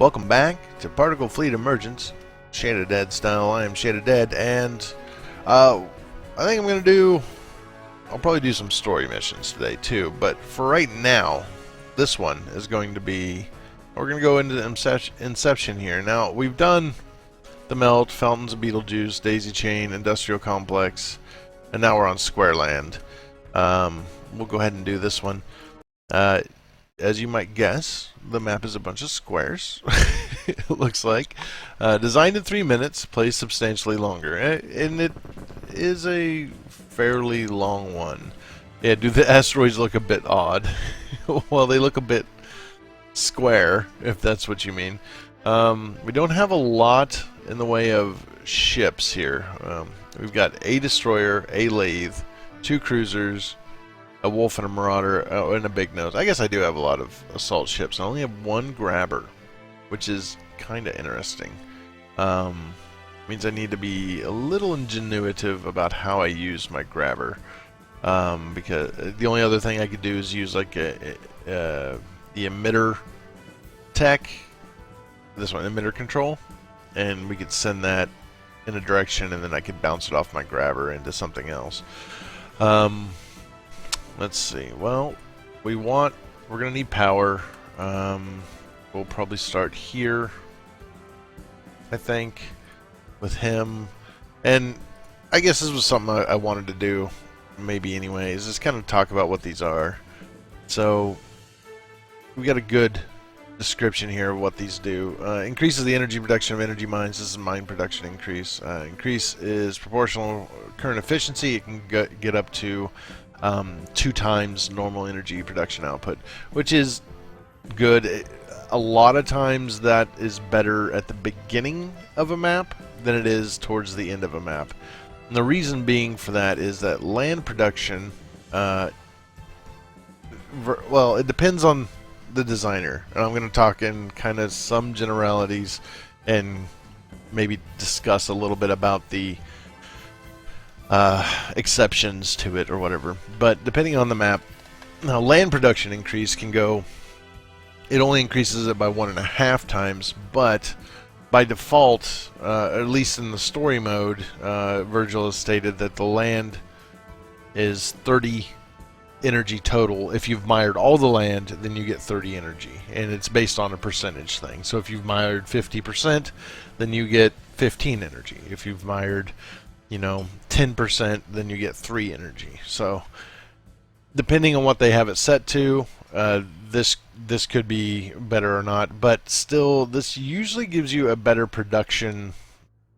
Welcome back to Particle Fleet Emergence, Shaded Dead style. I am Shaded Dead, and I think I'm I'll probably do some story missions today too, but for right now, this one is going to be, we're going to go into Inception here. Now, we've done the Melt, Fountains of Beetlejuice, Daisy Chain, Industrial Complex, and now we're on Squareland. We'll go ahead and do this one. As you might guess, the map is a bunch of squares, it looks like. Designed in 3 minutes, plays substantially longer. And it is a fairly long one. Yeah, do the asteroids look a bit odd? Well, they look a bit square, if that's what you mean. We don't have a lot in the way of ships here. We've got a destroyer, a lathe, 2 cruisers, a wolf and a marauder, and a big nose. I guess I do have a lot of assault ships. I only have 1 grabber, which is kind of interesting. Means I need to be a little ingenuitive about how I use my grabber. Because the only other thing I could do is use like the emitter tech, this one, emitter control, and we could send that in a direction, and then I could bounce it off my grabber into something else. Let's see. Well, we're gonna need power. We'll probably start here, I think, with him. And I guess this was something I wanted to do, maybe anyways, is kind of talk about what these are. So, we got a good description here of what these do. Increases the energy production of energy mines. This is mine production increase. Increase is proportional current efficiency. It can get up to 2 times normal energy production output, which is good. A lot of times that is better at the beginning of a map than it is towards the end of a map. And the reason being for that is that land production, well, it depends on the designer, and I'm going to talk in kind of some generalities and maybe discuss a little bit about the exceptions to it or whatever. But depending on the map, now land production increase can go, it only increases it by 1.5 times, but by default, at least in the story mode, Virgil has stated that the land is 30 energy total. If you've mired all the land, then you get 30 energy, and it's based on a percentage thing. So if you've mired 50%, then you get 15 energy. If you've mired, 10%, then you get 3 energy. So depending on what they have it set to, this could be better or not, but still, this usually gives you a better production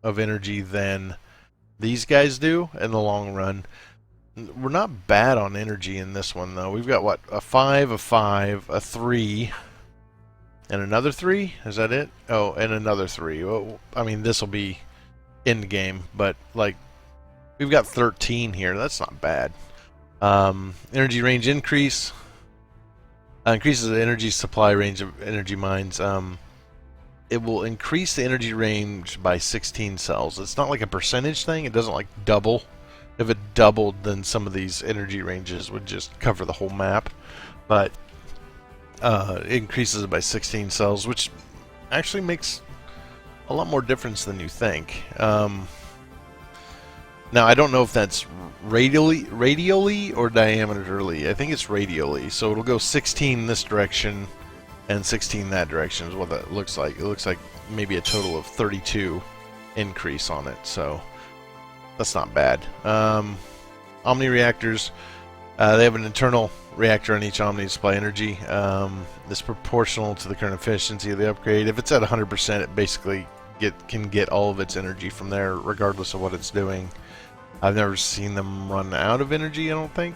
of energy than these guys do in the long run. We're not bad on energy in this one, though. We've got, what, a 5, a 5, a 3, and another 3? Is that it? Oh, and another 3. Well, I mean, this will be end game, but, like, we've got 13 here. That's not bad. Energy range increase. Increases the energy supply range of energy mines. It will increase the energy range by 16 cells. It's not like a percentage thing. It doesn't, like, double. If it doubled, then some of these energy ranges would just cover the whole map. But it increases it by 16 cells, which actually makes a lot more difference than you think. Now, I don't know if that's radially or diametrally. I think it's radially. So it'll go 16 this direction and 16 that direction is what that looks like. It looks like maybe a total of 32 increase on it. So that's not bad. Omni reactors, they have an internal reactor on each Omni to supply energy. It's proportional to the current efficiency of the upgrade. If it's at 100%, it basically can get all of its energy from there, regardless of what it's doing. I've never seen them run out of energy, I don't think.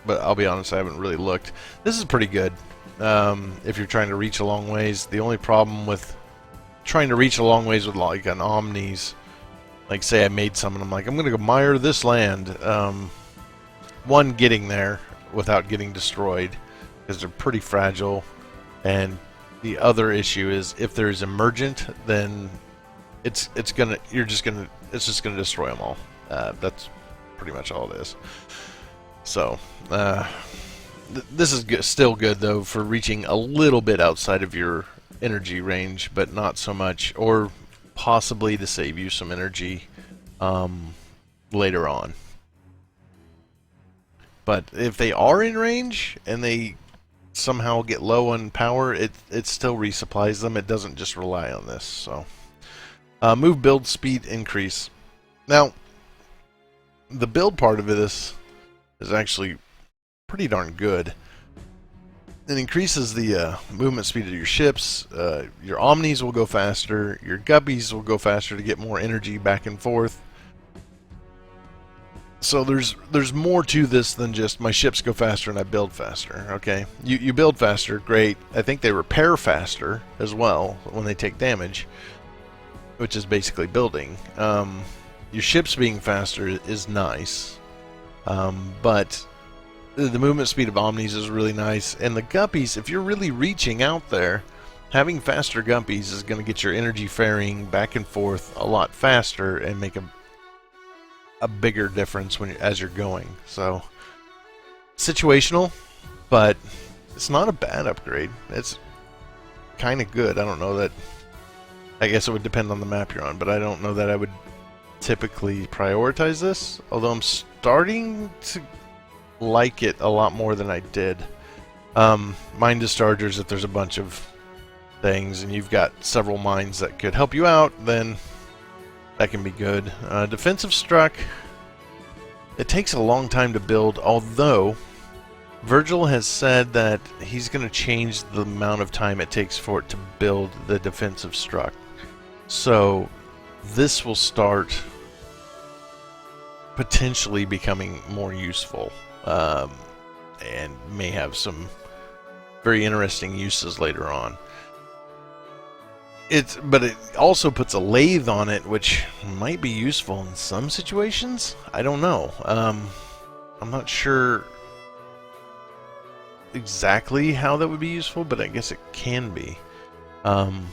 But I'll be honest, I haven't really looked. This is pretty good if you're trying to reach a long ways. The only problem with trying to reach a long ways with like an Omnis, like say I made some and I'm like, I'm going to go mire this land. One, getting there without getting destroyed, because they're pretty fragile. And the other issue is if there's emergent, then it's just gonna destroy them all. That's pretty much all it is. So this is still good though for reaching a little bit outside of your energy range, but not so much, or possibly to save you some energy later on. But if they are in range and they somehow get low on power, it still resupplies them. It doesn't just rely on this. So move build speed increase. Now the build part of this is actually pretty darn good. It increases the movement speed of your ships. Your omnis will go faster. Your guppies will go faster to get more energy back and forth. So there's more to this than just my ships go faster and I build faster. Okay, you build faster, great. I think they repair faster as well when they take damage, which is basically building. Your ships being faster is nice, but the movement speed of omnis is really nice. And the guppies, if you're really reaching out there, having faster guppies is going to get your energy ferrying back and forth a lot faster and make a bigger difference as you're going. So situational, but it's not a bad upgrade. It's kind of good. I don't know that, I guess it would depend on the map you're on, but I don't know that I would typically prioritize this, although I'm starting to like it a lot more than I did. Mine dischargers, if there's a bunch of things and you've got several mines that could help you out, then that can be good. Defensive struck, it takes a long time to build, although Virgil has said that he's going to change the amount of time it takes for it to build the defensive struck. So this will start potentially becoming more useful, and may have some very interesting uses later on. But it also puts a lathe on it, which might be useful in some situations. I don't know. I'm not sure exactly how that would be useful, but I guess it can be. And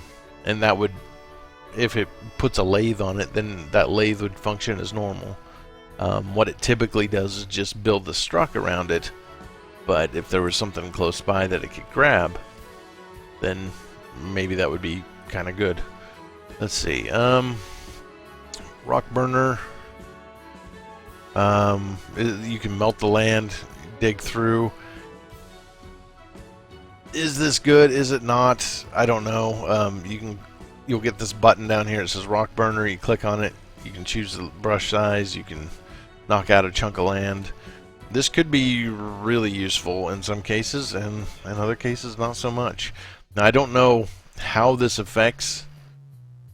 that would, if it puts a lathe on it, then that lathe would function as normal. What it typically does is just build the struck around it, but if there was something close by that it could grab, then maybe that would be kind of good. Let's see. Rock burner. You can melt the land, dig through. Is this good? Is it not? I don't know. You'll get this button down here. It says rock burner. You click on it. You can choose the brush size. You can knock out a chunk of land. This could be really useful in some cases, and in other cases not so much. Now I don't know how this affects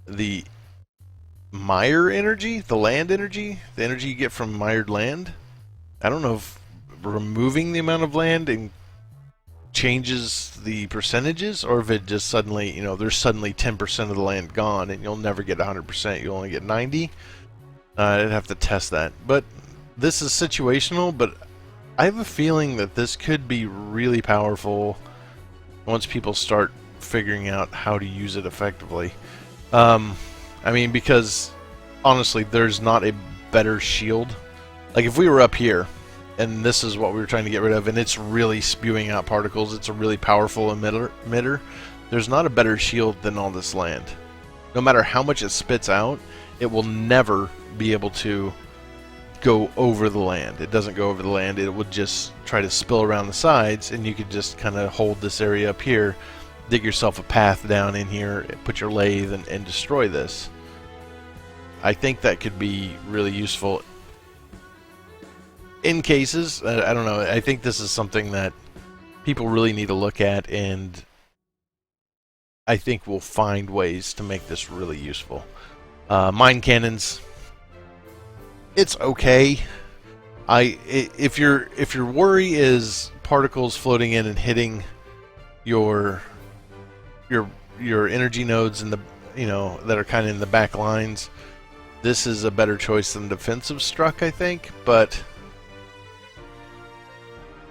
the mire energy, the land energy, the energy you get from mired land. I don't know if removing the amount of land and changes the percentages, or if it just suddenly, there's suddenly 10% of the land gone and you'll never get 100%, you'll only get 90. I'd have to test that. But this is situational, but I have a feeling that this could be really powerful once people start figuring out how to use it effectively. I mean, because honestly, there's not a better shield. Like if we were up here and this is what we were trying to get rid of, and it's really spewing out particles, it's a really powerful emitter, there's not a better shield than all this land. No matter how much it spits out, it will never be able to go over the land. It doesn't go over the land, it would just try to spill around the sides, and you could just kind of hold this area up here, dig yourself a path down in here, put your lathe, and destroy this. I think that could be really useful in cases. I don't know, I think this is something that people really need to look at, and I think we'll find ways to make this really useful. Mine cannons, it's okay. If your worry is particles floating in and hitting your energy nodes in the that are kind of in the back lines, this is a better choice than defensive struck, I think. But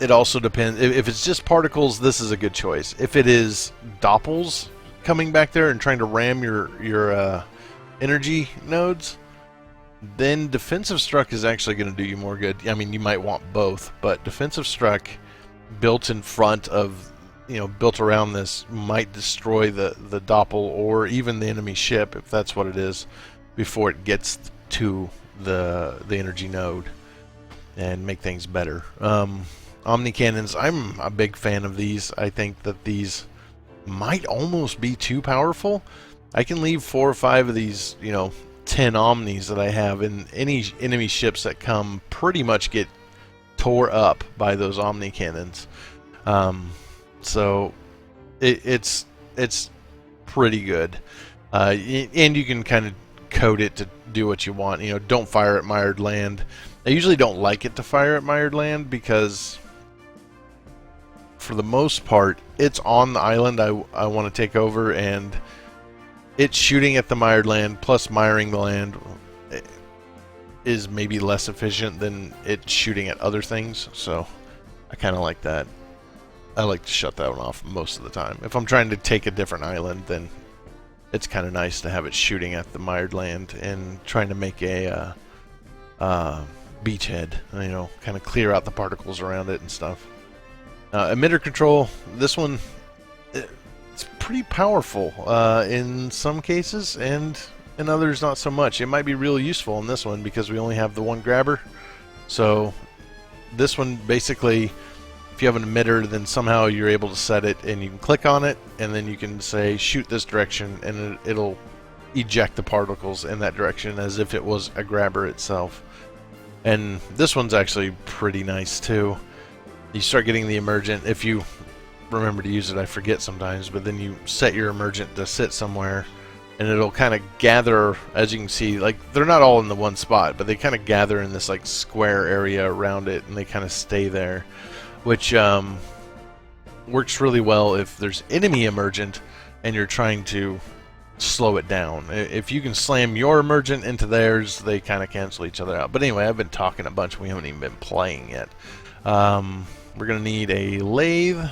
it also depends. If it's just particles, this is a good choice. If it is doppels coming back there and trying to ram your energy nodes, then defensive struck is actually going to do you more good. I mean, you might want both, but defensive struck built in front of built around this might destroy the doppel or even the enemy ship, if that's what it is, before it gets to the energy node, and make things better. Omni cannons, I'm a big fan of these. I think that these might almost be too powerful. I can leave 4 or 5 of these, 10 Omnis that I have, and any enemy ships that come pretty much get tore up by those Omni cannons. So it's pretty good, and you can kind of code it to do what you want. Don't fire at mired land. I usually don't like it to fire at mired land because, for the most part, it's on the island I want to take over, and it's shooting at the mired land plus miring the land is maybe less efficient than it shooting at other things. So I kind of like that. I like to shut that one off most of the time. If I'm trying to take a different island, then it's kind of nice to have it shooting at the mired land and trying to make a beachhead, kind of clear out the particles around it and stuff. Emitter control, this one, it's pretty powerful in some cases, and in others not so much. It might be really useful in this one because we only have the one grabber. So this one, basically, if you have an emitter, then somehow you're able to set it, and you can click on it, and then you can say shoot this direction, and it'll eject the particles in that direction as if it was a grabber itself. And this one's actually pretty nice too. You start getting the emergent, if you remember to use it. I forget sometimes, but then you set your emergent to sit somewhere, and it'll kind of gather, as you can see, like they're not all in the one spot, but they kind of gather in this like square area around it, and they kind of stay there, which works really well if there's enemy emergent and you're trying to slow it down. If you can slam your emergent into theirs, they kind of cancel each other out. But anyway, I've been talking a bunch. We haven't even been playing yet. We're going to need a lathe,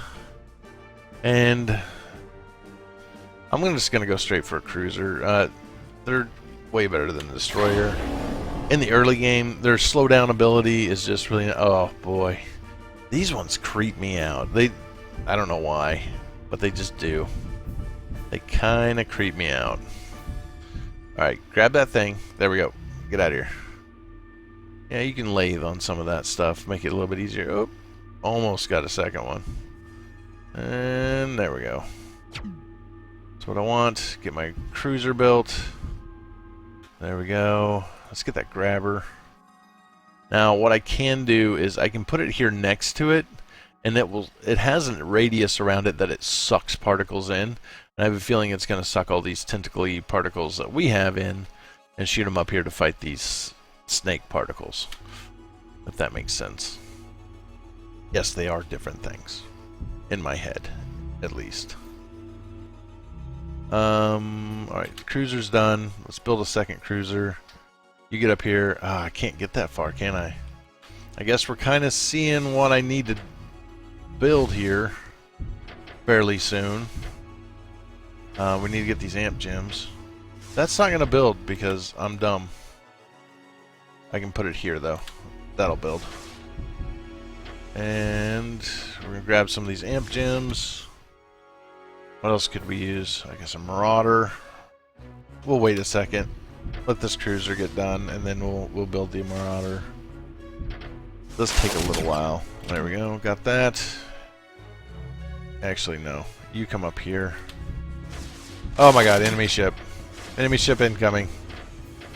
and I'm just going to go straight for a cruiser. They're way better than the destroyer. In the early game, their slowdown ability is just really... Oh, boy. These ones creep me out. I don't know why, but they just do. They kind of creep me out. Alright, grab that thing. There we go. Get out of here. Yeah, you can lathe on some of that stuff. Make it a little bit easier. Oh, almost got a second one. And there we go. That's what I want. Get my cruiser built. There we go. Let's get that grabber. Now, what I can do is I can put it here next to it, and it has a radius around it that it sucks particles in. And I have a feeling it's going to suck all these tentacly particles that we have in and shoot them up here to fight these snake particles, if that makes sense. Yes, they are different things. In my head, at least. Alright, cruiser's done. Let's build a second cruiser. You get up here. I can't get that far, can I? I guess we're kind of seeing what I need to build here fairly soon. We need to get these amp gems. That's not going to build because I'm dumb. I can put it here, though. That'll build. And we're going to grab some of these amp gems. What else could we use? I guess a marauder. We'll wait a second. Let this cruiser get done, and then we'll build the marauder. Let's take a little while. There we go. Got that. Actually, no. You come up here. Oh my god, enemy ship. Enemy ship incoming.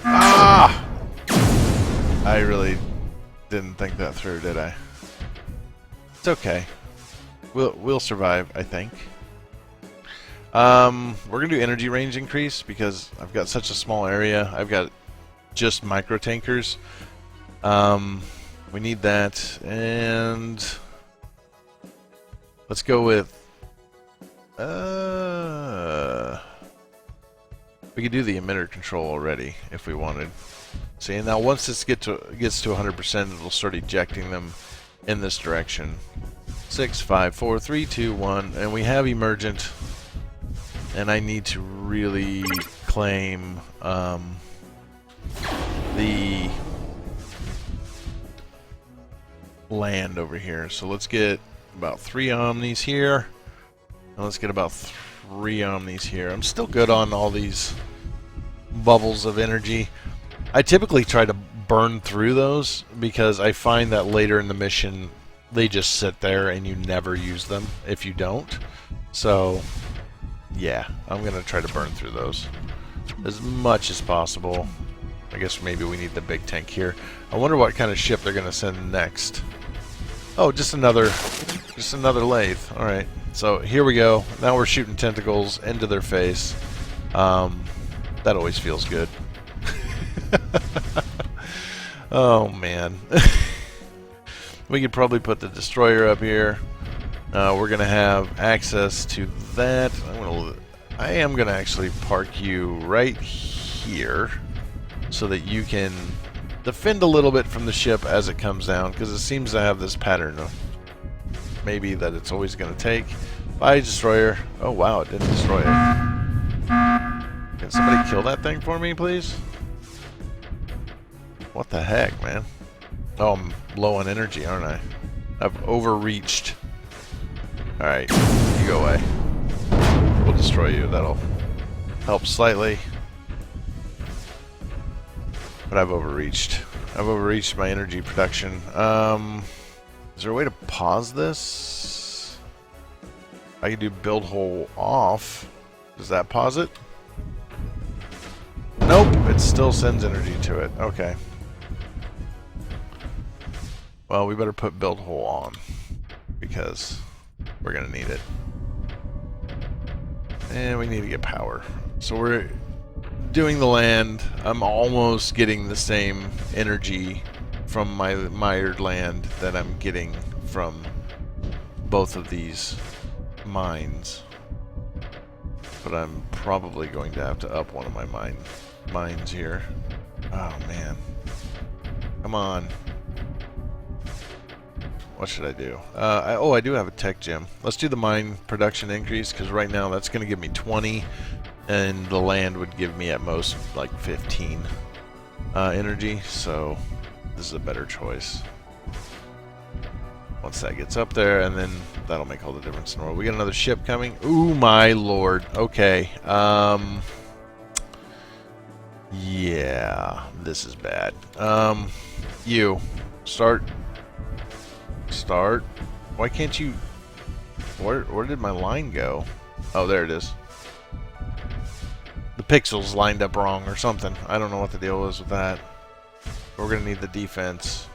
Ah! I really didn't think that through, did I? It's okay. We'll survive, I think. We're gonna do energy range increase because I've got such a small area. I've got just micro tankers. We need that, and let's go with. We could do the emitter control already if we wanted. See, now once this gets to 100%, it'll start ejecting them in this direction. 6, 5, 4, 3, 2, 1, and we have emergent. And I need to really claim the land over here. So let's get about 3 omnis here. Now let's get about 3 omnis here. I'm still good on all these bubbles of energy. I typically try to burn through those because I find that later in the mission they just sit there and you never use them if you don't. So yeah, I'm going to try to burn through those as much as possible. I guess maybe we need the big tank here. I wonder what kind of ship they're going to send next. Oh, just another lathe. All right. So here we go. Now we're shooting tentacles into their face. That always feels good. Oh man. We could probably put the destroyer up here. We're gonna have access to that. I am gonna actually park you right here so that you can defend a little bit from the ship as it comes down, because it seems to have this pattern of maybe that it's always gonna take. Bye, destroyer. Oh wow, it didn't destroy it. Can somebody kill that thing for me, please? What the heck, man? Oh, I'm low on energy, aren't I? I've overreached. Alright, you go away. We'll destroy you. That'll help slightly. But I've overreached. I've overreached my energy production. Is there a way to pause this? I can do build hole off. Does that pause it? Nope, it still sends energy to it. Okay. Well, we better put build hole on because we're gonna need it. And we need to get power. So we're doing the land. I'm almost getting the same energy from my mired land that I'm getting from both of these mines. But I'm probably going to have to up one of my mines here. Oh man. Come on. What should I do? I do have a tech gem. Let's do the mine production increase, because right now that's going to give me 20, and the land would give me at most like 15 energy, so this is a better choice. Once that gets up there, and then that'll make all the difference in the world. We got another ship coming. Ooh, my lord. Okay. Yeah, this is bad. You start. Why can't you? Where did my line go? Oh, there it is. The pixels lined up wrong or something. I don't know what the deal is with that. We're gonna need the defense,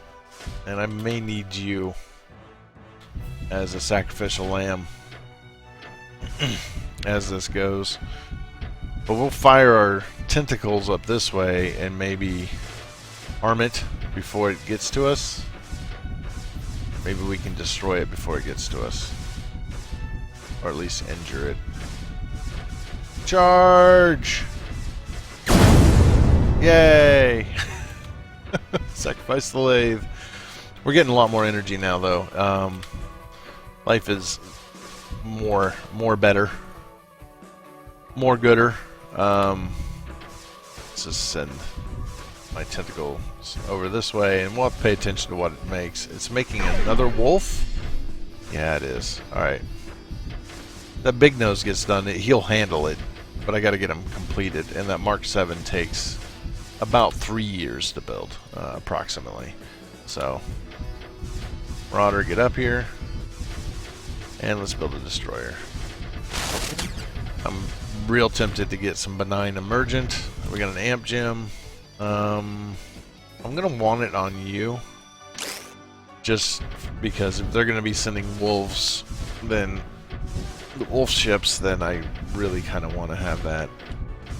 and I may need you as a sacrificial lamb as this goes. But we'll fire our tentacles up this way and maybe harm it before it gets to us. Maybe we can destroy it before it gets to us. Or at least injure it. Charge! Yay! Sacrifice the lathe. We're getting a lot more energy now, though. Life is more better. More gooder. Let's just send my tentacles over this way, and we'll have to pay attention to what it makes. It's making another wolf? Yeah, it is. Alright. That big nose gets done, he'll handle it, but I gotta get him completed, and that Mark 7 takes about 3 years to build, approximately. So, Marauder, get up here, and let's build a destroyer. I'm real tempted to get some benign emergent. We got an amp gem. I'm gonna want it on you, just because if they're gonna be sending wolves, then the wolf ships, then I really kind of want to have that.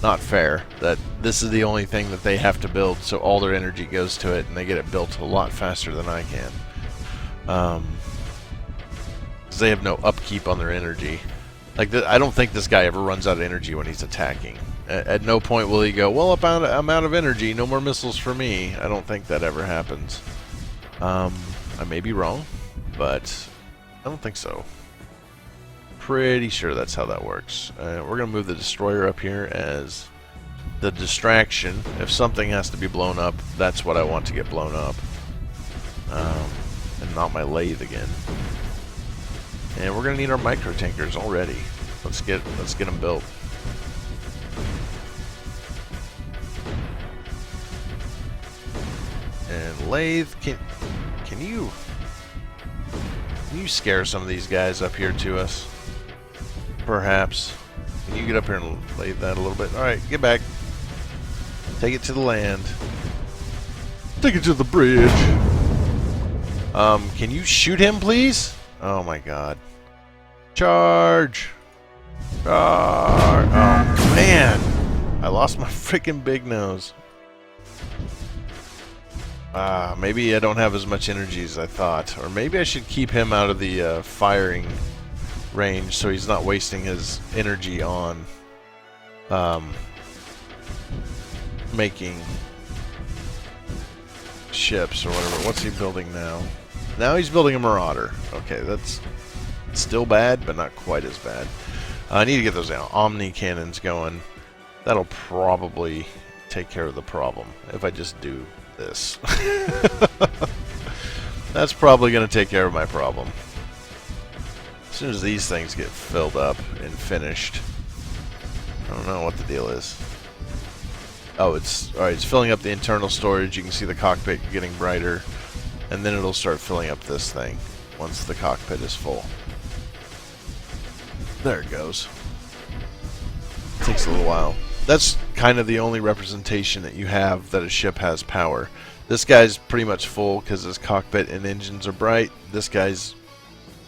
Not fair that this is the only thing that they have to build, so all their energy goes to it, and they get it built a lot faster than I can. Because they have no upkeep on their energy. Like, I don't think this guy ever runs out of energy when he's attacking. At no point will he go, well, I'm out of energy, no more missiles for me. I don't think that ever happens. I may be wrong, but I don't think so. Pretty sure that's how that works. We're going to move the destroyer up here as the distraction. If something has to be blown up, that's what I want to get blown up. And not my lathe again. And we're gonna need our micro tankers already. Let's get them built. And Lathe, can you scare some of these guys up here to us? Perhaps. Can you get up here and lathe that a little bit? All right, get back. Take it to the land. Take it to the bridge. Can you shoot him, please? Oh my God. Charge! Charge! Oh man! I lost my freaking big nose. Maybe I don't have as much energy as I thought. Or maybe I should keep him out of the firing range so he's not wasting his energy on making ships or whatever. What's he building now? Now he's building a Marauder. Okay, that's still bad, but not quite as bad. I need to get those Omni cannons going. That'll probably take care of the problem if I just do this. That's probably going to take care of my problem. As soon as these things get filled up and finished, I don't know what the deal is. Oh, it's alright. It's filling up the internal storage. You can see the cockpit getting brighter, and then it'll start filling up this thing once the cockpit is full. There it goes. It takes a little while. That's kind of the only representation that you have that a ship has power. This guy's pretty much full because his cockpit and engines are bright. This guy's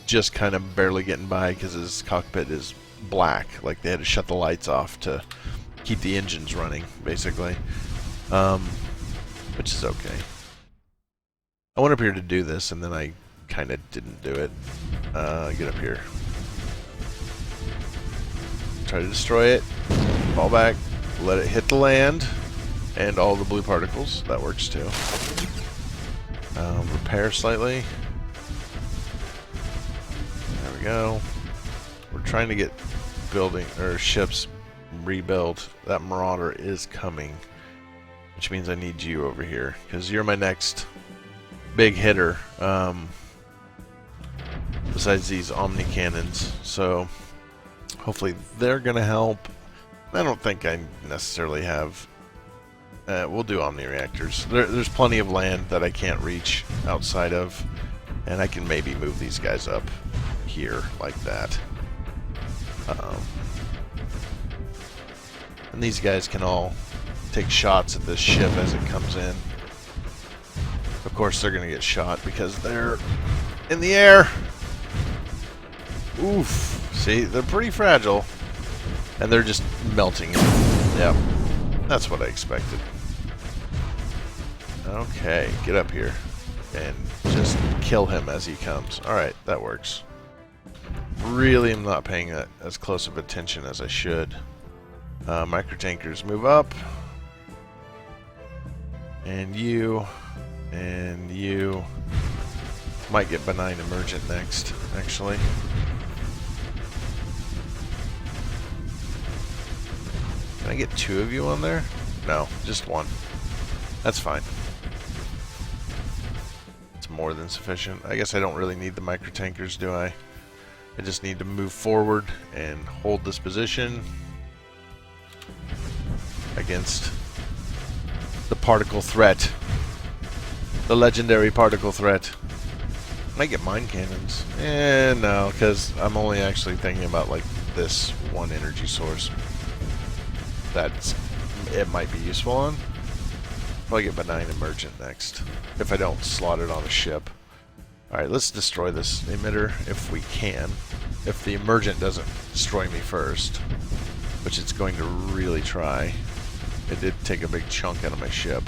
just kind of barely getting by because his cockpit is black. Like they had to shut the lights off to keep the engines running, basically. Which is okay. I went up here to do this, and then I kind of didn't do it. Get up here. Try to destroy it. Fall back. Let it hit the land. And all the blue particles. That works too. Repair slightly. There we go. We're trying to get building or ships rebuilt. That Marauder is coming, which means I need you over here because you're my next big hitter. Besides these Omni cannons, so hopefully they're gonna help. I don't think I necessarily have. We'll do Omni reactors. There's plenty of land that I can't reach outside of, and I can maybe move these guys up here like that. And these guys can all take shots at this ship as it comes in. Of course, they're going to get shot because they're in the air. Oof. See, they're pretty fragile. And they're just melting. Yep. That's what I expected. Okay, get up here. And just kill him as he comes. Alright, that works. Really am not paying as close of attention as I should. Micro tankers move up. And you might get benign emergent next, actually. Can I get 2 of you on there? No, just 1. That's fine. It's more than sufficient. I guess I don't really need the micro tankers, do I? I just need to move forward and hold this position against the particle threat. The legendary particle threat. I get mine cannons. No, because I'm only actually thinking about like this one energy source. It might be useful on. I'll get benign emergent next. If I don't slot it on a ship. Alright, let's destroy this emitter if we can. If the emergent doesn't destroy me first. Which it's going to really try. It did take a big chunk out of my ship.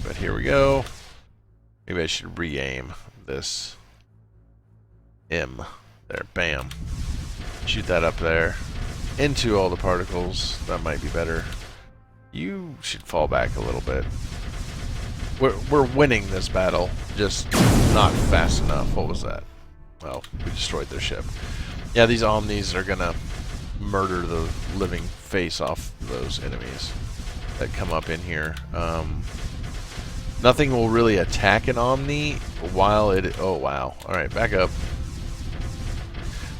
But here we go. Maybe I should re-aim this M. There, bam. Shoot that up there. Into all the particles. That might be better. You should fall back a little bit. We're winning this battle, just not fast enough. What was that? Well, we destroyed their ship. Yeah, these Omnis are gonna murder the living face off those enemies that come up in here. Nothing will really attack an Omni while it... Oh, wow. Alright, back up.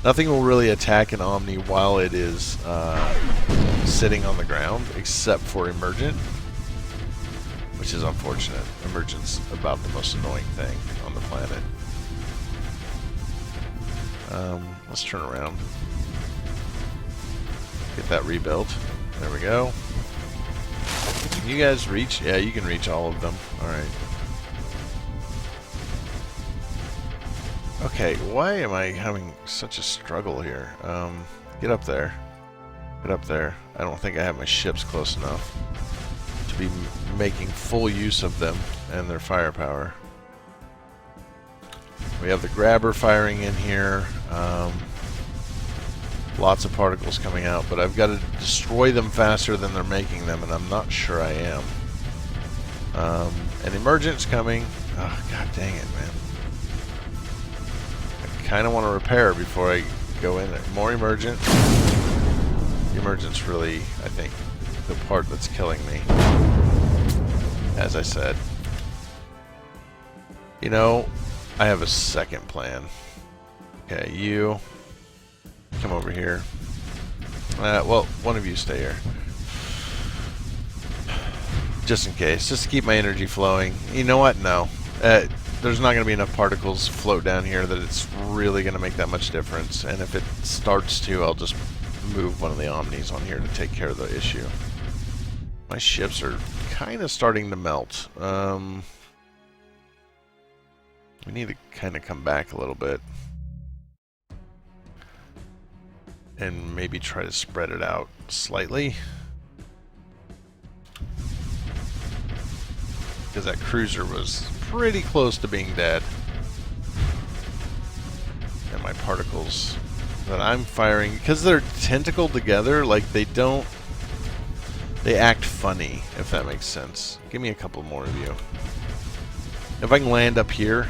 Nothing will really attack an Omni while it is sitting on the ground, except for Emergent, which is unfortunate. Emergent's about the most annoying thing on the planet. Let's turn around. Get that rebuilt. There we go. Can you guys reach? Yeah, you can reach all of them. Alright. Okay, why am I having such a struggle here? Get up there. Get up there. I don't think I have my ships close enough to be making full use of them and their firepower. We have the grabber firing in here. Lots of particles coming out, but I've got to destroy them faster than they're making them, and I'm not sure I am. An Emergent's coming. Oh, god dang it, man. I kind of want to repair before I go in there. More Emergent. Emergent's really, I think, the part that's killing me. As I said. You know, I have a second plan. Okay, you come over here. Well, one of you stay here. Just in case. Just to keep my energy flowing. You know what? No. There's not going to be enough particles float down here that it's really going to make that much difference. And if it starts to, I'll just move one of the Omnis on here to take care of the issue. My ships are kind of starting to melt. We need to kind of come back a little bit. And maybe try to spread it out slightly. Because that cruiser was pretty close to being dead. And my particles that I'm firing, because they're tentacled together, like they don't... They act funny, if that makes sense. Give me a couple more of you. If I can land up here,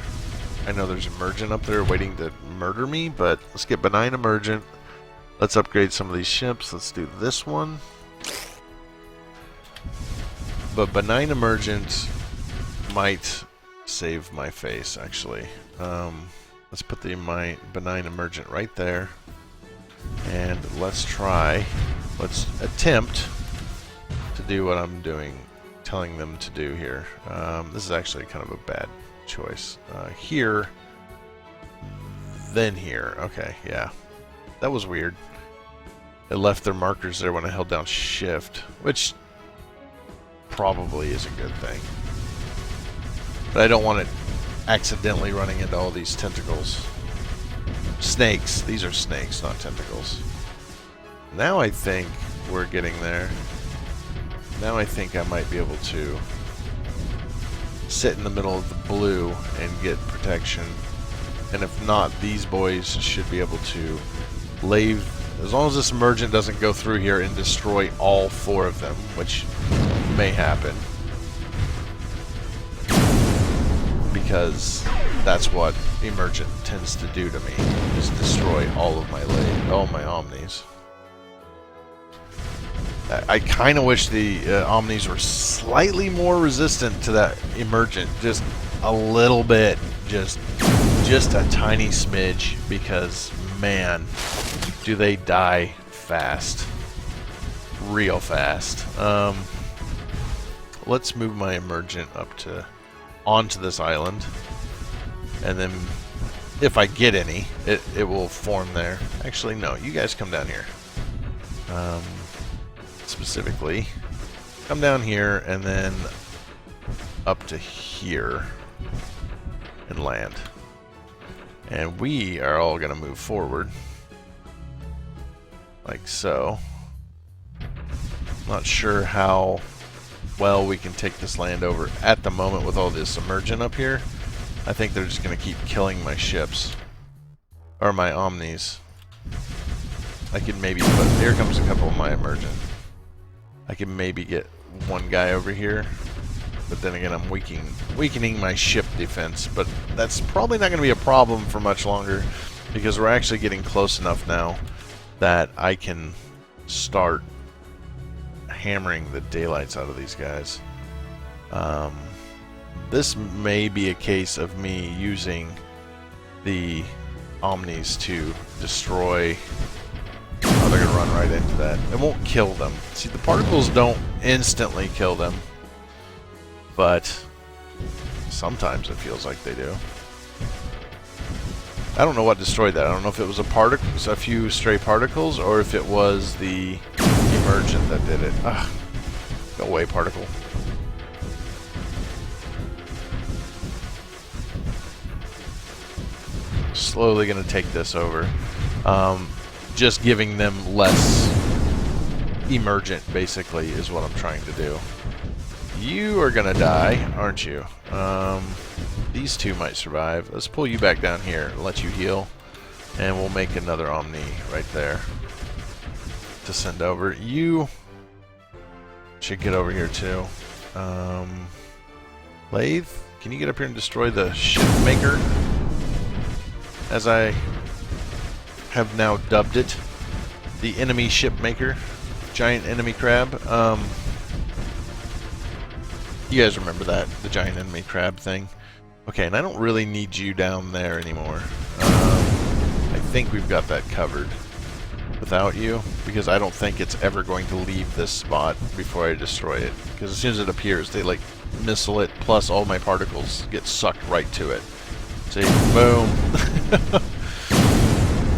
I know there's Emergent up there waiting to murder me, but let's get Benign Emergent. Let's upgrade some of these ships. Let's do this one. But Benign Emergent might save my face, actually. Let's put the Benign Emergent right there. And let's attempt to do what I'm telling them to do here. This is actually kind of a bad choice. Here, then here. Okay, yeah. That was weird. It left their markers there when I held down shift, which probably is a good thing. But I don't want it accidentally running into all these tentacles. Snakes. These are snakes, not tentacles. Now I think we're getting there. Now I think I might be able to sit in the middle of the blue and get protection. And if not, these boys should be able to lay... As long as this Emergent doesn't go through here and destroy all four of them, which may happen. Because that's what Emergent tends to do to me, is destroy all of my Omnis. I kind of wish the Omnis were slightly more resistant to that Emergent, just a little bit, just a tiny smidge, because man, do they die fast. Real fast. Let's move my Emergent up onto this island. And then, if I get any, it will form there. Actually, no, you guys come down here. Specifically, come down here and then up to here and land. And we are all going to move forward. Like so. Not sure how well we can take this land over at the moment with all this Emergent up here. I think they're just going to keep killing my ships. Or my Omnis. I could maybe put... Here comes a couple of my Emergent. I can maybe get one guy over here. But then again, I'm weakening my ship defense. But that's probably not going to be a problem for much longer. Because we're actually getting close enough now that I can start hammering the daylights out of these guys. This may be a case of me using the Omnis to destroy. Oh, they're going to run right into that. It won't kill them. See, the particles don't instantly kill them, but sometimes it feels like they do. I don't know what destroyed that. I don't know if it was a few stray particles, or if it was the emergent that did it. Ugh. Go away, particle. Slowly going to take this over. Just giving them less emergent, basically, is what I'm trying to do. You are going to die, aren't you? These two might survive. Let's pull you back down here and let you heal. And we'll make another Omni right there to send over. You should get over here too. Lathe, can you get up here and destroy the ship maker? As I have now dubbed it, the enemy ship maker, giant enemy crab. You guys remember that, the giant enemy crab thing? Okay, and I don't really need you down there anymore. I think we've got that covered without you, because I don't think it's ever going to leave this spot before I destroy it. Because as soon as it appears, they like missile it, plus all my particles get sucked right to it. See, boom.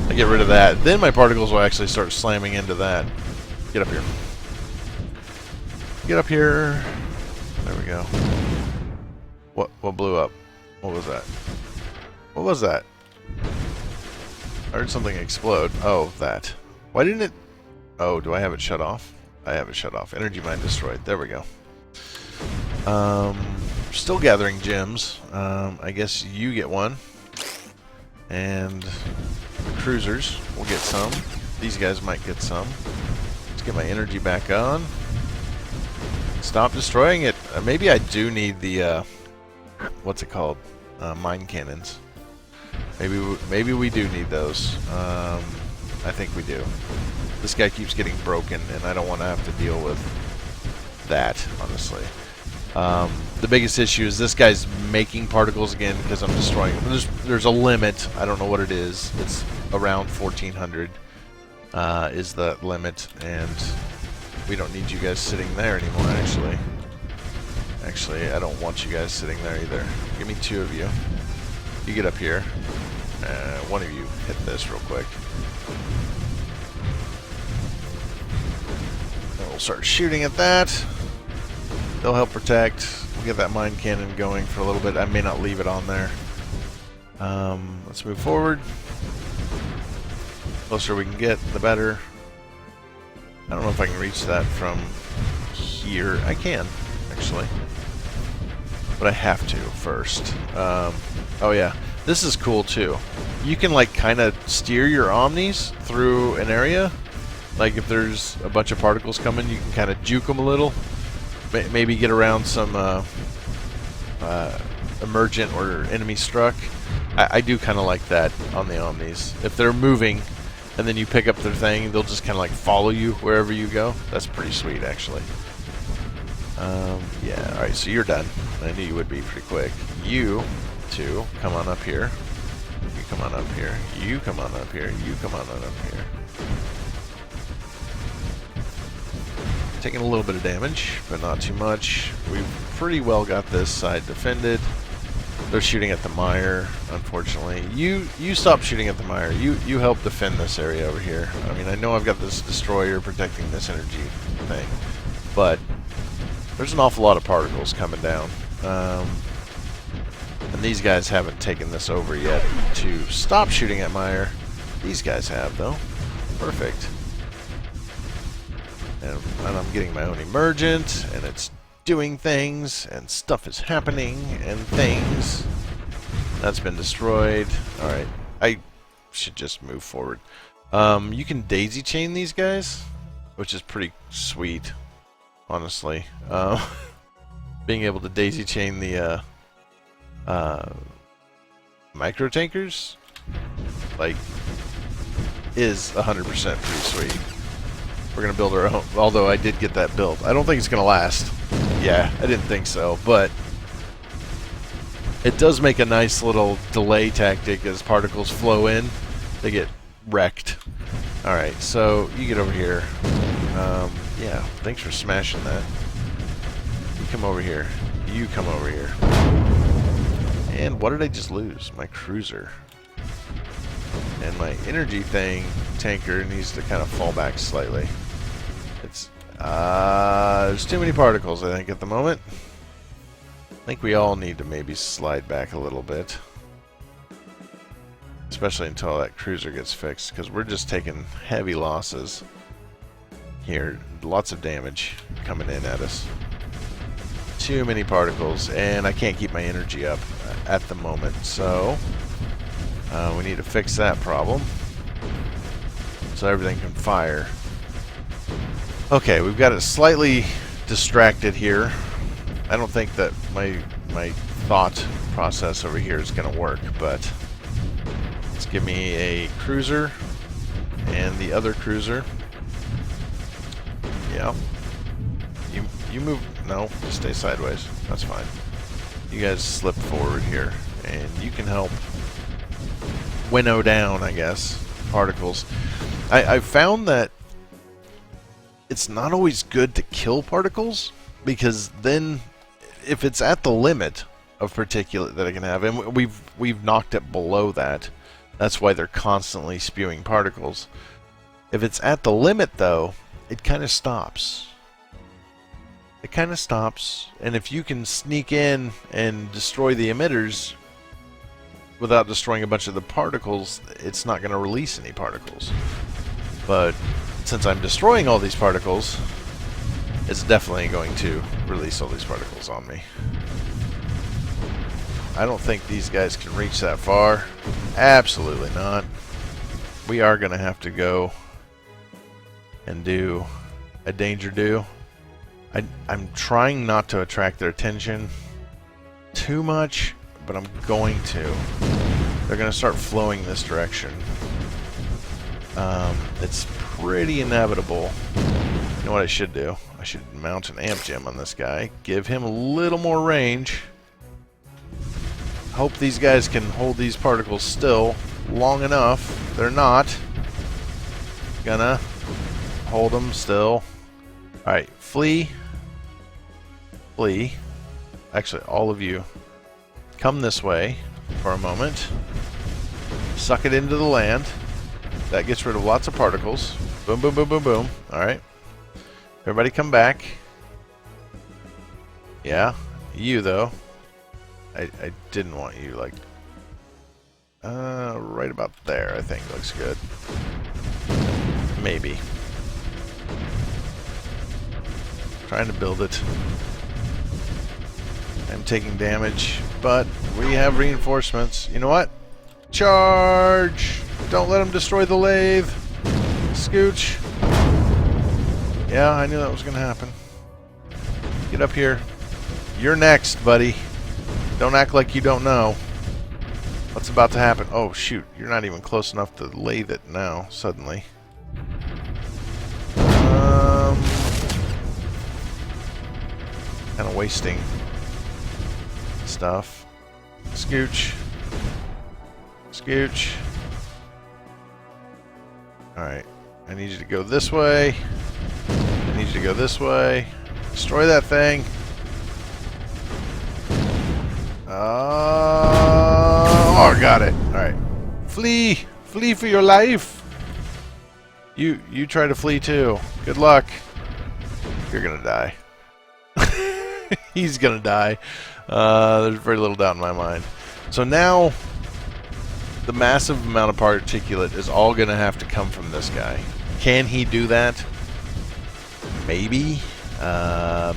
I get rid of that. Then my particles will actually start slamming into that. Get up here. Get up here. There we go. What blew up? What was that? What was that? I heard something explode. Oh, that. Why didn't it... Oh, do I have it shut off? I have it shut off. Energy mine destroyed. There we go. Still gathering gems. I guess you get one. And the cruisers will get some. These guys might get some. Let's get my energy back on. Stop destroying it. Maybe I do need the... what's it called? Mine cannons. Maybe we do need those. I think we do. This guy keeps getting broken, and I don't want to have to deal with that, honestly. The biggest issue is this guy's making particles again because I'm destroying them. There's a limit. I don't know what it is. It's around 1400 is the limit, and we don't need you guys sitting there anymore, actually. Actually, I don't want you guys sitting there either. Give me two of you. You get up here. One of you hit this real quick. And we'll start shooting at that. They'll help protect. We'll get that mine cannon going for a little bit. I may not leave it on there. Let's move forward. The closer we can get, the better. I don't know if I can reach that from here. I can, actually. But I have to first. Oh yeah, this is cool too. You can like kind of steer your Omnis through an area. Like if there's a bunch of particles coming, you can kind of juke them a little. Maybe get around some emergent or enemy struck. I do kind of like that on the Omnis. If they're moving and then you pick up their thing, they'll just kind of like follow you wherever you go. That's pretty sweet, actually. Yeah, alright, so you're done. I knew you would be pretty quick. You two, come on up here. You come on up here. You come on up here. You come on up here. Taking a little bit of damage, but not too much. We've pretty well got this side defended. They're shooting at the mire, unfortunately. You stop shooting at the mire. You help defend this area over here. I mean, I know I've got this destroyer protecting this energy thing, but there's an awful lot of particles coming down. And these guys haven't taken this over yet to stop shooting at mire. These guys have, though. Perfect. And I'm getting my own emergent, and it's doing things, and stuff is happening, and things. That's been destroyed. Alright, I should just move forward. You can daisy chain these guys, which is pretty sweet, honestly. Being able to daisy chain the micro tankers, like, is 100% pretty sweet. We're gonna build our own, although I did get that built. I don't think it's gonna last. Yeah, I didn't think so, but It does make a nice little delay tactic as particles flow in. They get wrecked. Alright, so you get over here. Yeah, thanks for smashing that. You come over here. You come over here. And what did I just lose? My cruiser. And my energy tanker needs to kind of fall back slightly. It's there's too many particles, I think, at the moment. I think we all need to maybe slide back a little bit. Especially until that cruiser gets fixed, because we're just taking heavy losses here. Lots of damage coming in at us. Too many particles, and I can't keep my energy up at the moment, so we need to fix that problem so everything can fire. Okay, we've got it slightly distracted here. I don't think that my thought process over here is going to work, but let's give me a cruiser and the other cruiser. Yeah. You move. No, just stay sideways. That's fine. You guys slip forward here, and you can help winnow down, I guess, particles. I've found that it's not always good to kill particles, because then if it's at the limit of particulate that it can have, and we've knocked it below that, that's why they're constantly spewing particles. If it's at the limit, though, it kind of stops. It kind of stops, and if you can sneak in and destroy the emitters without destroying a bunch of the particles, it's not going to release any particles. But since I'm destroying all these particles, it's definitely going to release all these particles on me. I don't think these guys can reach that far. Absolutely not. We are going to have to go and do a danger do. I'm trying not to attract their attention too much, but I'm going to. They're going to start flowing this direction. It's pretty inevitable. You know what I should do? I should mount an amp gem on this guy, give him a little more range. Hope these guys can hold these particles still long enough. They're not. Gonna hold them still. Alright, flee. Flee. Actually, all of you, come this way for a moment. Suck it into the land. That gets rid of lots of particles. Boom, boom, boom, boom, boom. Alright. Everybody come back. Yeah. You, though. I didn't want you, like... right about there, I think. Looks good. Maybe. Trying to build it. I'm taking damage, but we have reinforcements. You know what? Charge! Don't let them destroy the lathe. Scooch. Yeah, I knew that was going to happen. Get up here. You're next, buddy. Don't act like you don't know what's about to happen. Oh, shoot. You're not even close enough to lathe it now, suddenly. Kind of wasting stuff. Scooch. Scooch. Alright. I need you to go this way. I need you to go this way. Destroy that thing. Oh, got it. Alright. Flee! Flee for your life! You try to flee too. Good luck. You're gonna die. He's gonna die. There's very little doubt in my mind. So now, the massive amount of particulate is all gonna have to come from this guy. Can he do that? Maybe.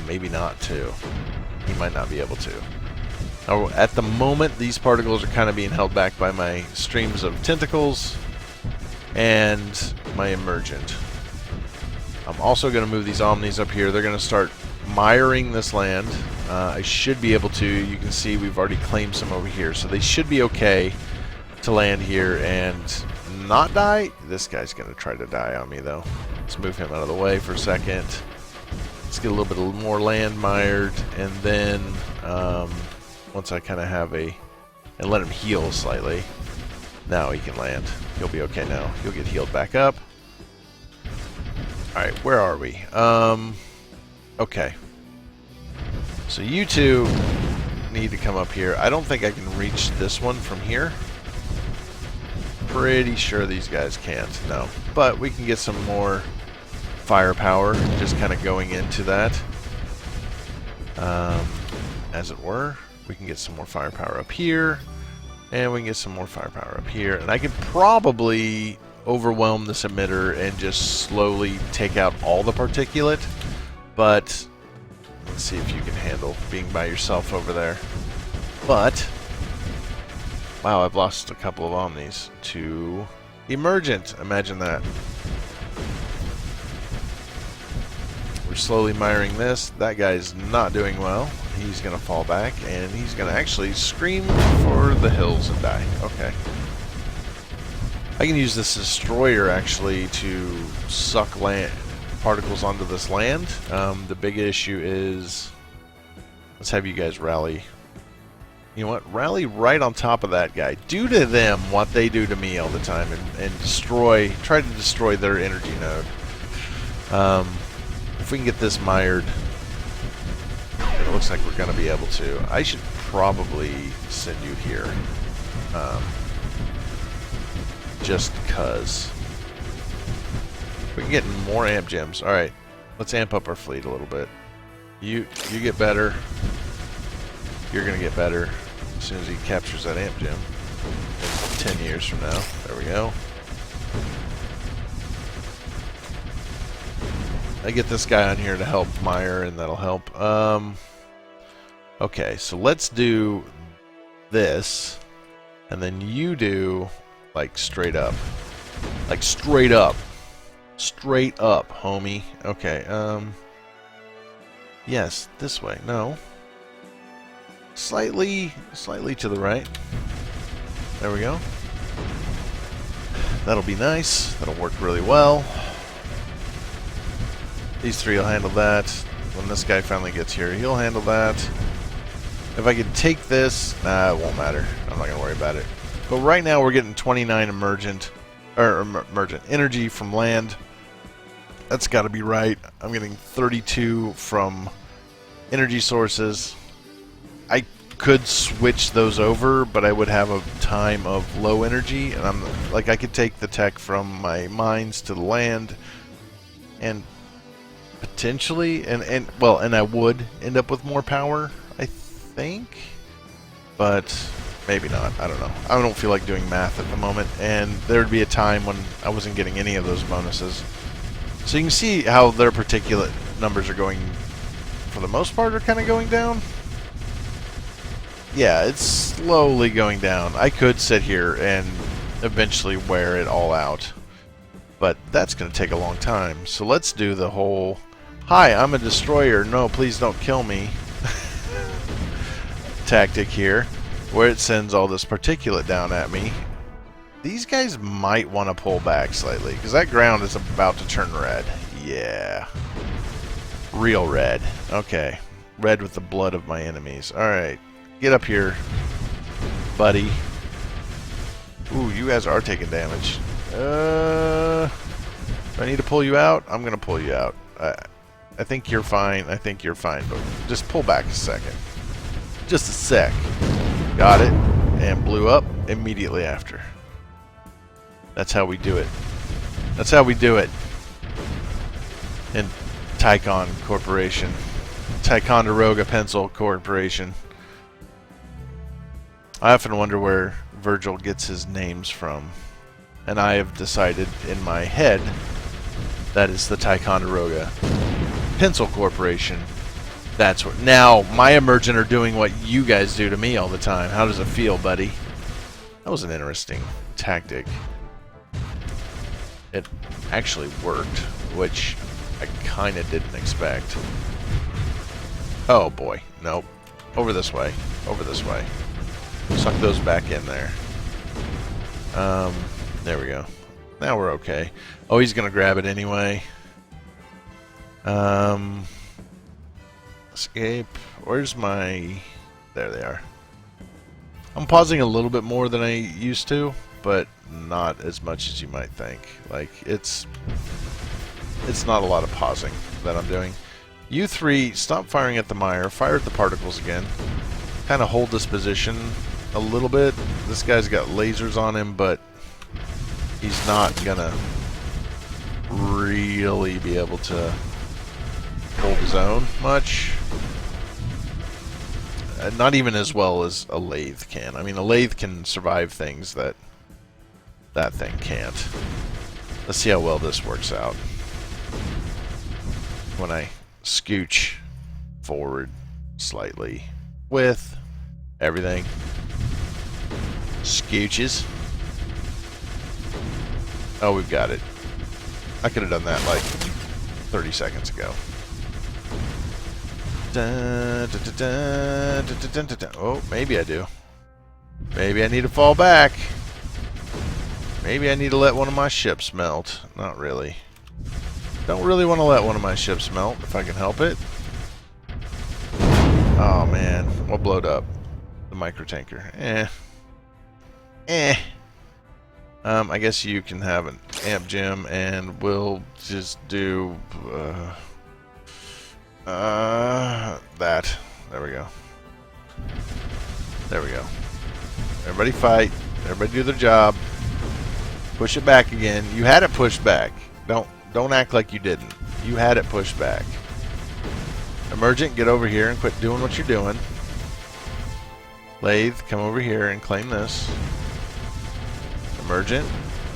Maybe not too. He might not be able to. Now, at the moment, these particles are kind of being held back by my streams of tentacles and my emergent. I'm also going to move these omnis up here. They're going to start miring this land. I should be able to. You can see we've already claimed some over here, so they should be okay to land here and not die. This guy's going to try to die on me, though. Let's move him out of the way for a second. Let's get a little bit more land mired, and then once I kind of have a... And let him heal slightly. Now he can land. He'll be okay now. He'll get healed back up. Alright, where are we? Okay. So you two need to come up here. I don't think I can reach this one from here. Pretty sure these guys can't. No. But we can get some more firepower just kind of going into that. As it were. We can get some more firepower up here. And we can get some more firepower up here. And I could probably overwhelm this emitter and just slowly take out all the particulate. But let's see if you can handle being by yourself over there. But wow, I've lost a couple of omnis to Emergent. Imagine that. We're slowly miring this. That guy's not doing well. He's going to fall back, and he's going to actually scream for the hills and die. Okay. I can use this destroyer, actually, to suck land particles onto this land. The big issue is... Let's have you guys rally. You know what? Rally right on top of that guy. Do to them what they do to me all the time, and destroy... Try to destroy their energy node. If we can get this mired... It looks like we're going to be able to. I should probably send you here. Just because. We can get more amp gems. Alright, let's amp up our fleet a little bit. You get better. You're going to get better as soon as he captures that amp gem. In 10 years from now. There we go. I get this guy on here to help mire, and that'll help. Okay, so let's do this, and then you do like straight up. Like straight up. Straight up, homie. Okay, yes, this way. No. Slightly to the right. There we go. That'll be nice. That'll work really well. These three will handle that. When this guy finally gets here, he'll handle that. If I could take this, it won't matter. I'm not going to worry about it. But right now we're getting 29 emergent energy from land. That's got to be right. I'm getting 32 from energy sources. I could switch those over, but I would have a time of low energy, and I could take the tech from my mines to the land, and potentially, and I would end up with more power, I think, but maybe not. I don't know. I don't feel like doing math at the moment, and there'd be a time when I wasn't getting any of those bonuses. So you can see how their particulate numbers are going, for the most part, are kind of going down. Yeah, it's slowly going down. I could sit here and eventually wear it all out, but that's going to take a long time. So let's do the whole, hi, I'm a destroyer, no, please don't kill me tactic here, where it sends all this particulate down at me. These guys might want to pull back slightly, because that ground is about to turn red. Yeah. Real red. Okay. Red with the blood of my enemies. Alright. Get up here, buddy. Ooh, you guys are taking damage. Do I need to pull you out? I'm going to pull you out. I think you're fine. I think you're fine, but just pull back a second. Just a sec. Got it. And blew up immediately after. That's how we do it. That's how we do it. In Ticon Corporation. Ticonderoga Pencil Corporation. I often wonder where Virgil gets his names from. And I have decided in my head that it's the Ticonderoga Pencil Corporation. That's what. Now, my Emergent are doing what you guys do to me all the time. How does it feel, buddy? That was an interesting tactic. It actually worked, which I kind of didn't expect. Oh boy, nope. Over this way. Over this way. Suck those back in there. There we go. Now we're okay. Oh, he's gonna grab it anyway. Escape. Where's my... There they are. I'm pausing a little bit more than I used to, but not as much as you might think. Like, it's not a lot of pausing that I'm doing. You three, stop firing at the mire. Fire at the particles again. Kind of hold this position a little bit. This guy's got lasers on him, but he's not gonna really be able to hold his own much. Not even as well as a lathe can. I mean, a lathe can survive things that that thing can't. Let's see how well this works out. When I scooch forward slightly with everything. Scooches. Oh, we've got it. I could have done that like 30 seconds ago. Oh, maybe I do. Maybe I need to fall back. Maybe I need to let one of my ships melt. Not really. Don't really want to let one of my ships melt if I can help it. Oh man, what blowed up? The micro tanker. I guess you can have an amp gem, and we'll just do that. There we go. There we go. Everybody fight. Everybody do their job. Push it back again. You had it pushed back. Don't act like you didn't. You had it pushed back. Emergent, get over here and quit doing what you're doing. Lathe, come over here and claim this. Emergent,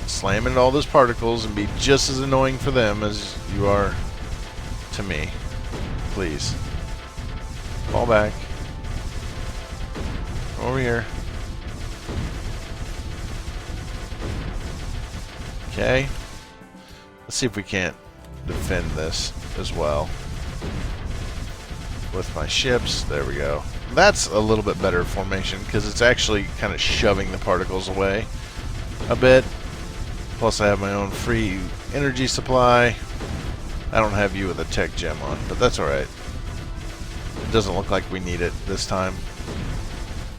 slam into all those particles and be just as annoying for them as you are to me. Please. Fall back. Come over here. Okay. Let's see if we can't defend this as well. With my ships. There we go. That's a little bit better formation because it's actually kind of shoving the particles away a bit. Plus I have my own free energy supply. I don't have you with a tech gem on, but that's alright. It doesn't look like we need it this time.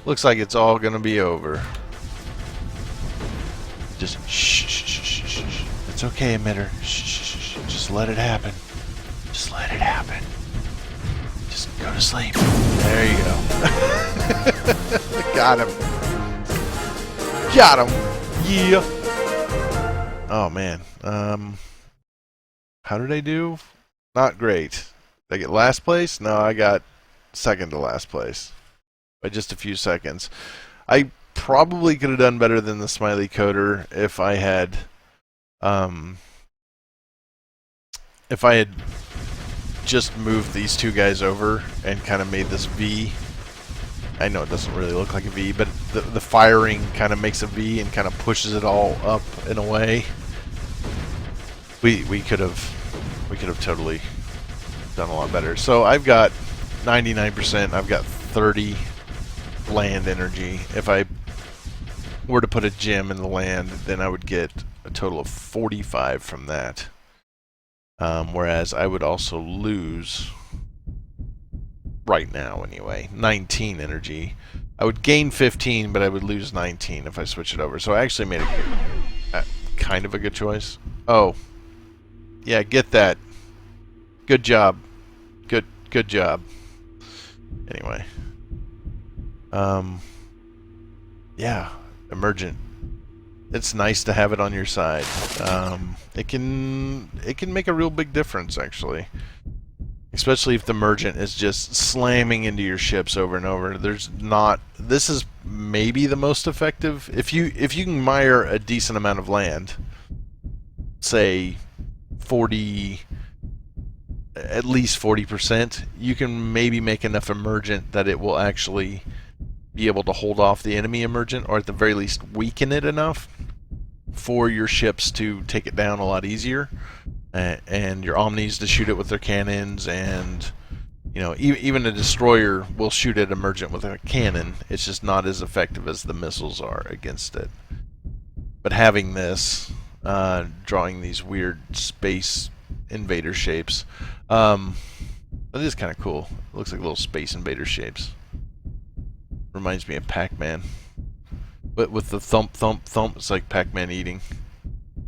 Looks like it's all gonna be over. Just shh, shh, shh, shh, shh, shh. It's okay, emitter. Shh, shh, shh, shh. Just let it happen. Just let it happen. Just go to sleep. There you go. Got him. Got him. Yeah. Oh man. How did I do? Not great. Did I get last place? No, I got second to last place by just a few seconds. I probably could have done better than the smiley coder if I had just moved these two guys over and kind of made this V. I know it doesn't really look like a V, but the firing kind of makes a V and kind of pushes it all up in a way. We could have totally done a lot better. So I've got 99%. I've got 30 land energy. If I were to put a gem in the land, then I would get a total of 45 from that. Whereas I would also lose, right now anyway, 19 energy. I would gain 15, but I would lose 19 if I switch it over. So I actually made a kind of a good choice. Oh, yeah, get that. Good job. Good job. Anyway. Yeah, Emergent. It's nice to have it on your side. It can make a real big difference, actually. Especially if the Emergent is just slamming into your ships over and over. This is maybe the most effective. If you can mire a decent amount of land, say 40, at least 40%, you can maybe make enough Emergent that it will actually be able to hold off the enemy Emergent, or at the very least weaken it enough for your ships to take it down a lot easier, and your Omnis to shoot it with their cannons, and you know, even a destroyer will shoot at Emergent with a cannon. It's just not as effective as the missiles are against it. But having this, drawing these weird space invader shapes, that is kind of cool. It looks like little space invader shapes. Reminds me of Pac-Man. but with the thump, thump, thump, it's like Pac-Man eating.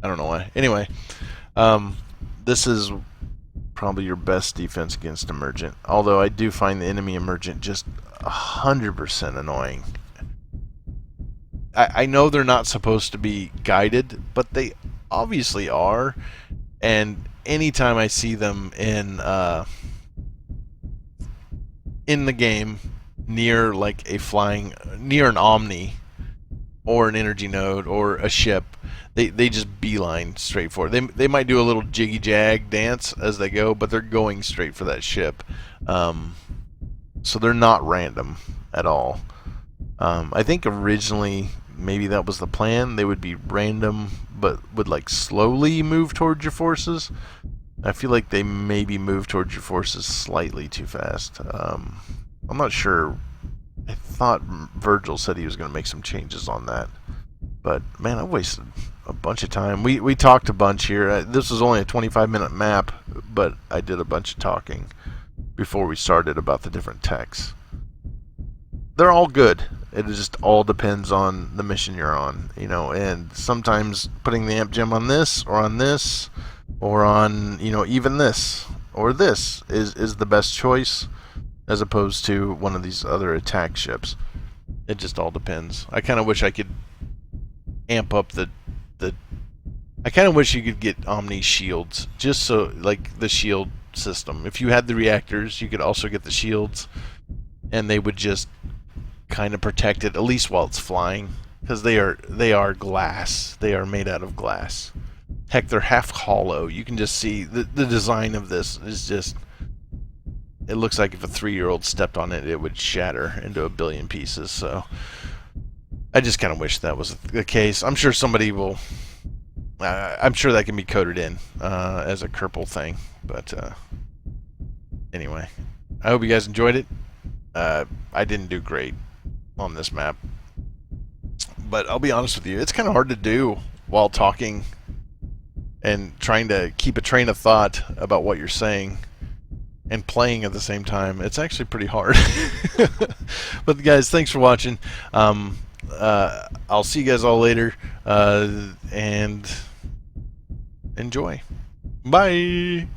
I don't know why. Anyway, this is probably your best defense against Emergent. Although I do find the enemy Emergent just 100% annoying. I know they're not supposed to be guided, but they obviously are. And anytime I see them in the game near like near an Omni or an energy node or a ship, they just beeline straight for it. They might do a little jiggy jag dance as they go, but they're going straight for that ship. So they're not random at all. I think originally maybe that was the plan. They would be random, but would like slowly move towards your forces. I feel like they maybe move towards your forces slightly too fast. I'm not sure. I thought Virgil said he was going to make some changes on that. But, man, I wasted a bunch of time. We talked a bunch here. This was only a 25-minute map, but I did a bunch of talking before we started about the different techs. They're all good. It just all depends on the mission you're on, you know, and sometimes putting the amp gem on this, or on, you know, even this, or this is the best choice, as opposed to one of these other attack ships. It just all depends. I kind of wish I could amp up I kind of wish you could get Omni shields, just so, like, the shield system. If you had the reactors, you could also get the shields, and they would just kind of protect it, at least while it's flying, because they are glass. They are made out of glass. Heck, they're half hollow. You can just see the design of this is just, it looks like if a 3-year-old stepped on it, it would shatter into a billion pieces. So I just kind of wish that was the case. I'm sure somebody will, I'm sure that can be coded in as a Kerbal thing. But anyway, I hope you guys enjoyed it. I didn't do great on this map, but I'll be honest with you, it's kind of hard to do while talking and trying to keep a train of thought about what you're saying and playing at the same time. It's actually pretty hard. But guys, thanks for watching. I'll see you guys all later, and enjoy. Bye.